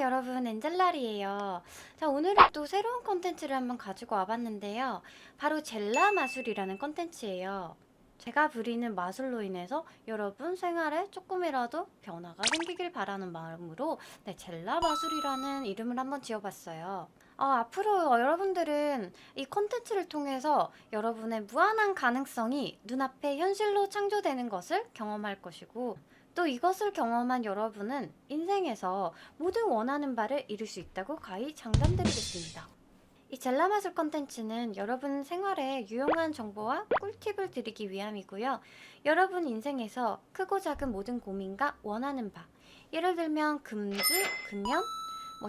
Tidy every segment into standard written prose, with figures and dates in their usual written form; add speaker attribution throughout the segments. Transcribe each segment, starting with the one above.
Speaker 1: 여러분, 엔젤라리에요. 자, 오늘은 또 새로운 컨텐츠를 한번 가지고 와봤는데요. 바로 젤라 마술이라는 컨텐츠예요. 제가 부리는 마술로 인해서 여러분 생활에 조금이라도 변화가 생기길 바라는 마음으로 젤라 마술이라는 이름을 한번 지어봤어요. 앞으로 여러분들은 이 컨텐츠를 통해서 여러분의 무한한 가능성이 눈앞에 현실로 창조되는 것을 경험할 것이고, 또 이것을 경험한 여러분은 인생에서 모든 원하는 바를 이룰 수 있다고 가히 장담드리겠습니다. 이 젤라마술 컨텐츠는 여러분 생활에 유용한 정보와 꿀팁을 드리기 위함이고요. 여러분 인생에서 크고 작은 모든 고민과 원하는 바, 예를 들면 금주, 금연,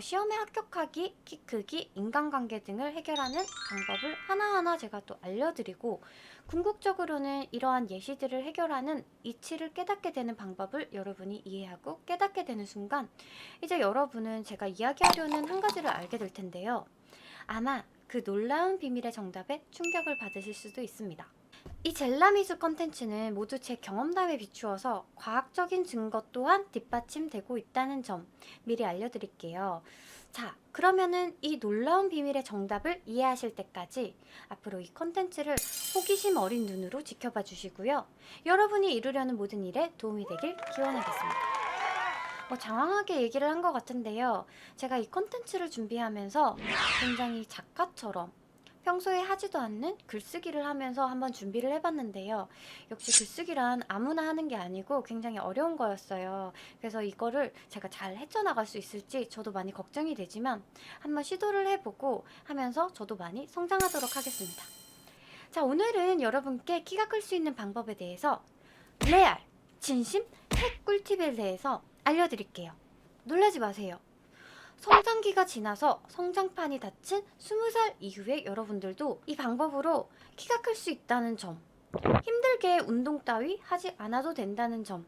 Speaker 1: 시험에 합격하기, 키 크기, 인간관계 등을 해결하는 방법을 하나하나 제가 또 알려드리고, 궁극적으로는 이러한 예시들을 해결하는 이치를 깨닫게 되는 방법을 여러분이 이해하고 깨닫게 되는 순간, 이제 여러분은 제가 이야기하려는 한 가지를 알게 될 텐데요. 아마 그 놀라운 비밀의 정답에 충격을 받으실 수도 있습니다. 이 젤라미술 컨텐츠는 모두 제 경험담에 비추어서 과학적인 증거 또한 뒷받침되고 있다는 점 미리 알려드릴게요. 자, 그러면은 이 놀라운 비밀의 정답을 이해하실 때까지 앞으로 이 컨텐츠를 호기심 어린 눈으로 지켜봐 주시고요. 여러분이 이루려는 모든 일에 도움이 되길 기원하겠습니다. 장황하게 얘기를 한 것 같은데요. 제가 이 컨텐츠를 준비하면서 굉장히 작가처럼 평소에 하지도 않는 글쓰기를 하면서 한번 준비를 해봤는데요. 역시 글쓰기란 아무나 하는 게 아니고 굉장히 어려운 거였어요. 그래서 이거를 제가 잘 헤쳐나갈 수 있을지 저도 많이 걱정이 되지만 한번 시도를 해보고 하면서 저도 많이 성장하도록 하겠습니다. 자, 오늘은 여러분께 키가 클 수 있는 방법에 대해서 레알, 진심, 핵 꿀팁에 대해서 알려드릴게요. 놀라지 마세요. 성장기가 지나서 성장판이 닫힌 20살 이후에 여러분들도 이 방법으로 키가 클 수 있다는 점, 힘들게 운동 따위 하지 않아도 된다는 점,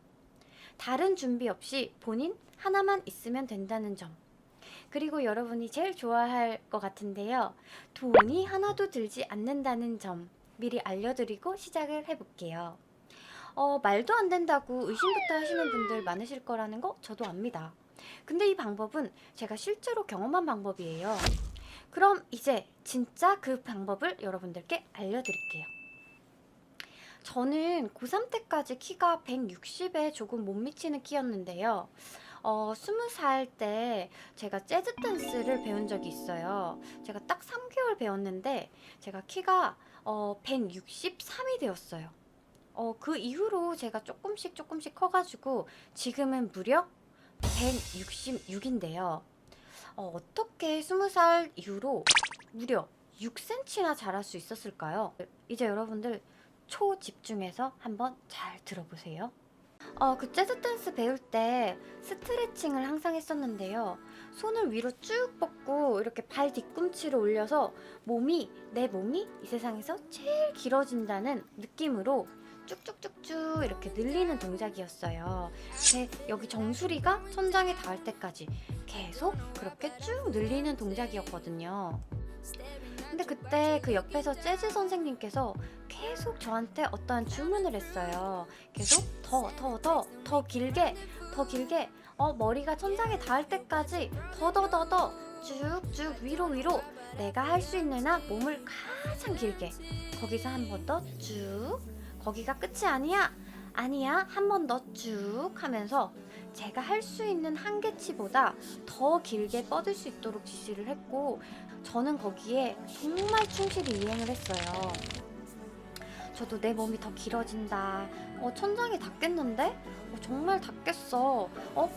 Speaker 1: 다른 준비 없이 본인 하나만 있으면 된다는 점, 그리고 여러분이 제일 좋아할 것 같은데요. 돈이 하나도 들지 않는다는 점 미리 알려드리고 시작을 해볼게요. 말도 안 된다고 의심부터 하시는 분들 많으실 거라는 거 저도 압니다. 근데 이 방법은 제가 실제로 경험한 방법이에요. 그럼 이제 진짜 그 방법을 여러분들께 알려드릴게요. 저는 고3 때까지 키가 160에 조금 못 미치는 키였는데요. 20살 때 제가 재즈 댄스를 배운 적이 있어요. 제가 딱 3개월 배웠는데 제가 키가 163이 되었어요. 그 이후로 제가 조금씩 커가지고 지금은 무려 166인데요. 어떻게 20살 이후로 무려 6cm나 자랄 수 있었을까요? 이제 여러분들 초집중해서 한번 잘 들어보세요. 그 재즈 댄스 배울 때 스트레칭을 항상 했었는데요. 손을 위로 쭉 뻗고 이렇게 발 뒤꿈치를 올려서 내 몸이 이 세상에서 제일 길어진다는 느낌으로 쭉쭉쭉쭉 이렇게 늘리는 동작이었어요. 여기 정수리가 천장에 닿을 때까지 계속 그렇게 쭉 늘리는 동작이었거든요. 근데 그때 그 옆에서 재즈 선생님께서 계속 저한테 어떠한 주문을 했어요. 계속 더 길게 머리가 천장에 닿을 때까지 더 쭉쭉 위로 내가 할 수 있는 한 몸을 가장 길게, 거기서 한 번 더 쭉, 거기가 끝이 아니야 한 번 더 쭉 하면서 제가 할 수 있는 한계치보다 더 길게 뻗을 수 있도록 지시를 했고, 저는 거기에 정말 충실히 이행을 했어요. 저도 내 몸이 더 길어진다, 천장이 닿겠는데? 정말 닿겠어,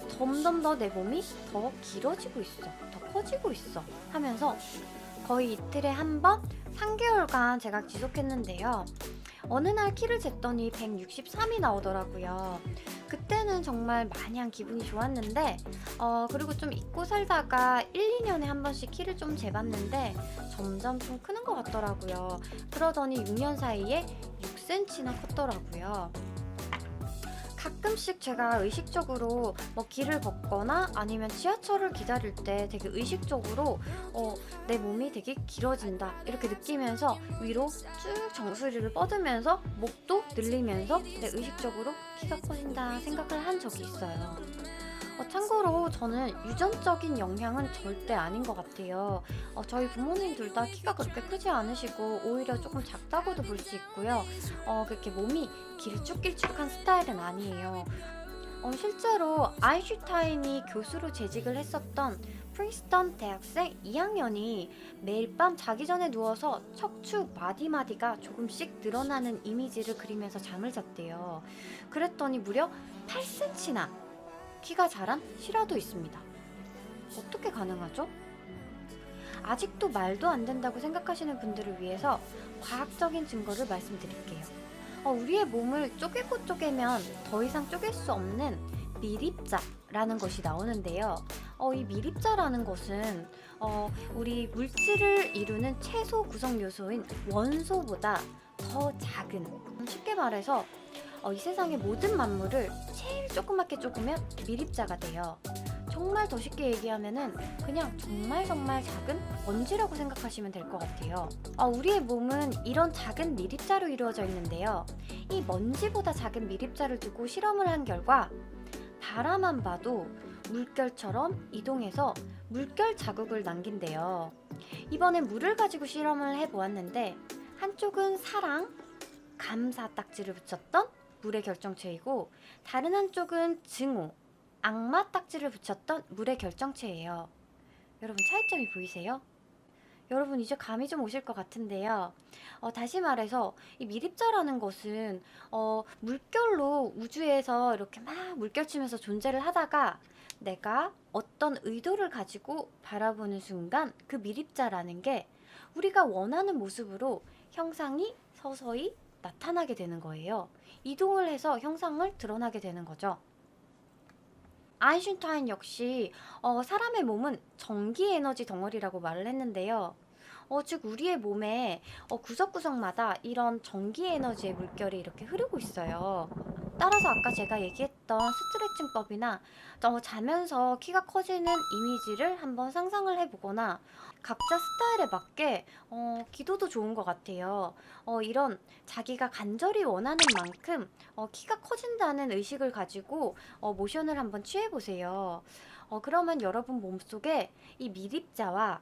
Speaker 1: 점점 더 내 몸이 더 길어지고 있어, 더 커지고 있어 하면서 거의 이틀에 한 번 3개월간 제가 지속했는데요. 어느 날 키를 쟀더니 163이 나오더라고요. 그때는 정말 마냥 기분이 좋았는데, 그리고 좀 잊고 살다가 1, 2년에 한 번씩 키를 좀 재봤는데 점점 좀 크는 것 같더라고요. 그러더니 6년 사이에 6cm나 컸더라고요. 가끔씩 제가 의식적으로 길을 걷거나 아니면 지하철을 기다릴 때 되게 의식적으로 내 몸이 되게 길어진다 이렇게 느끼면서 위로 쭉 정수리를 뻗으면서 목도 늘리면서 내 의식적으로 키가 커진다 생각을 한 적이 있어요. 참고로 저는 유전적인 영향은 절대 아닌 것 같아요. 저희 부모님 둘 다 키가 그렇게 크지 않으시고 오히려 조금 작다고도 볼 수 있고요. 그렇게 몸이 길쭉길쭉한 스타일은 아니에요. 실제로 아인슈타인이 교수로 재직을 했었던 프린스턴 대학생 2학년이 매일 밤 자기 전에 누워서 척추 마디마디가 조금씩 늘어나는 이미지를 그리면서 잠을 잤대요. 그랬더니 무려 8cm나 키가 자란 실화도 있습니다. 어떻게 가능하죠? 아직도 말도 안 된다고 생각하시는 분들을 위해서 과학적인 증거를 말씀드릴게요. 우리의 몸을 쪼개고 쪼개면 더 이상 쪼갤 수 없는 미립자라는 것이 나오는데요. 이 미립자라는 것은 우리 물질을 이루는 최소 구성 요소인 원소보다 더 작은, 쉽게 말해서 이 세상의 모든 만물을 제일 조그맣게 쪼개면 미립자가 돼요. 정말 더 쉽게 얘기하면은 그냥 정말 작은 먼지라고 생각하시면 될 것 같아요. 우리의 몸은 이런 작은 미립자로 이루어져 있는데요. 이 먼지보다 작은 미립자를 두고 실험을 한 결과 바라만 봐도 물결처럼 이동해서 물결 자국을 남긴대요. 이번엔 물을 가지고 실험을 해보았는데 한쪽은 사랑, 감사 딱지를 붙였던 물의 결정체이고 다른 한쪽은 증오, 악마 딱지를 붙였던 물의 결정체예요. 여러분 차이점이 보이세요? 여러분 이제 감이 좀 오실 것 같은데요. 다시 말해서 이 미립자라는 것은 물결로 우주에서 이렇게 막 물결치면서 존재를 하다가 내가 어떤 의도를 가지고 바라보는 순간 그 미립자라는 게 우리가 원하는 모습으로 형상이 서서히 나타나게 되는 거예요. 이동을 해서 형상을 드러나게 되는 거죠. 아인슈타인 역시 사람의 몸은 전기 에너지 덩어리라고 말을 했는데요. 즉 우리의 몸에 구석구석마다 이런 전기 에너지의 물결이 이렇게 흐르고 있어요. 따라서 아까 제가 얘기했던 스트레칭법이나 자면서 키가 커지는 이미지를 한번 상상을 해보거나 각자 스타일에 맞게 기도도 좋은 것 같아요. 이런 자기가 간절히 원하는 만큼 키가 커진다는 의식을 가지고 모션을 한번 취해보세요. 그러면 여러분 몸속에 이 미립자와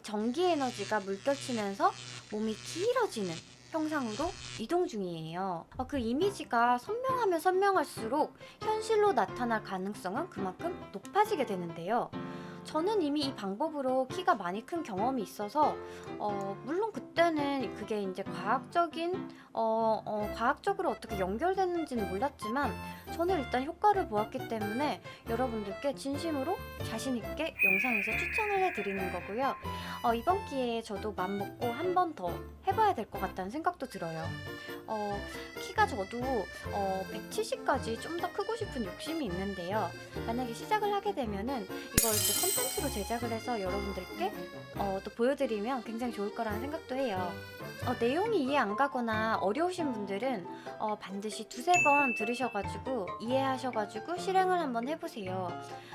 Speaker 1: 전기 에너지가 물결치면서 몸이 길어지는 형상으로 이동 중이에요. 그 이미지가 선명하면 선명할수록 현실로 나타날 가능성은 그만큼 높아지게 되는데요. 저는 이미 이 방법으로 키가 많이 큰 경험이 있어서 물론 그때는 그게 이제 과학적으로 어떻게 연결되는지는 몰랐지만 저는 일단 효과를 보았기 때문에 여러분들께 진심으로 자신 있게 영상에서 추천을 해드리는 거고요. 이번 기회에 저도 맘먹고 한 번 더 해봐야 될 것 같다는 생각도 들어요. 키가 저도 170까지 좀 더 크고 싶은 욕심이 있는데요. 만약에 시작을 하게 되면은 이걸 또 콘텐츠로 제작을 해서 여러분들께 또 보여드리면 굉장히 좋을 거라는 생각도 해요. 내용이 이해 안 가거나 어려우신 분들은 반드시 두세 번 들으셔가지고 이해하셔가지고 실행을 한번 해보세요.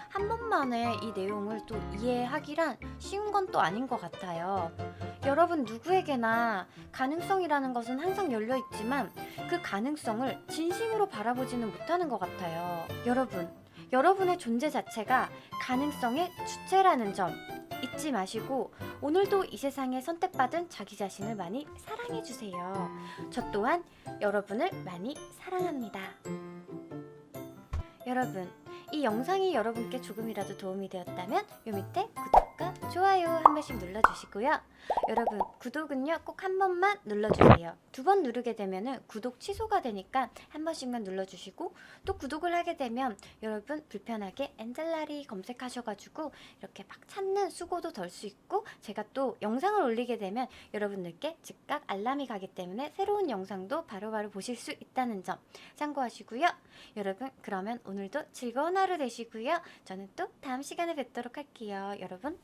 Speaker 1: 한 번만에 이 내용을 또 이해하기란 쉬운 건 또 아닌 것 같아요. 여러분 누구에게나 가능성이라는 것은 항상 열려있지만 그 가능성을 진심으로 바라보지는 못하는 것 같아요. 여러분의 존재 자체가 가능성의 주체라는 점 잊지 마시고 오늘도 이 세상에 선택받은 자기 자신을 많이 사랑해주세요. 저 또한 여러분을 많이 사랑합니다. 여러분, 이 영상이 여러분께 조금이라도 도움이 되었다면 요 밑에 구독과 좋아요 한 번씩 눌러주시고요. 여러분 구독은요 꼭 한 번만 눌러주세요. 두 번 누르게 되면은 구독 취소가 되니까 한 번씩만 눌러주시고 또 구독을 하게 되면 여러분 불편하게 엔젤라리 검색하셔가지고 이렇게 막 찾는 수고도 덜 수 있고 제가 또 영상을 올리게 되면 여러분들께 즉각 알람이 가기 때문에 새로운 영상도 바로바로 보실 수 있다는 점 참고하시고요. 여러분 그러면 오늘도 즐거운 하루 되시고요. 저는 또 다음 시간에 뵙도록 할게요. 여러분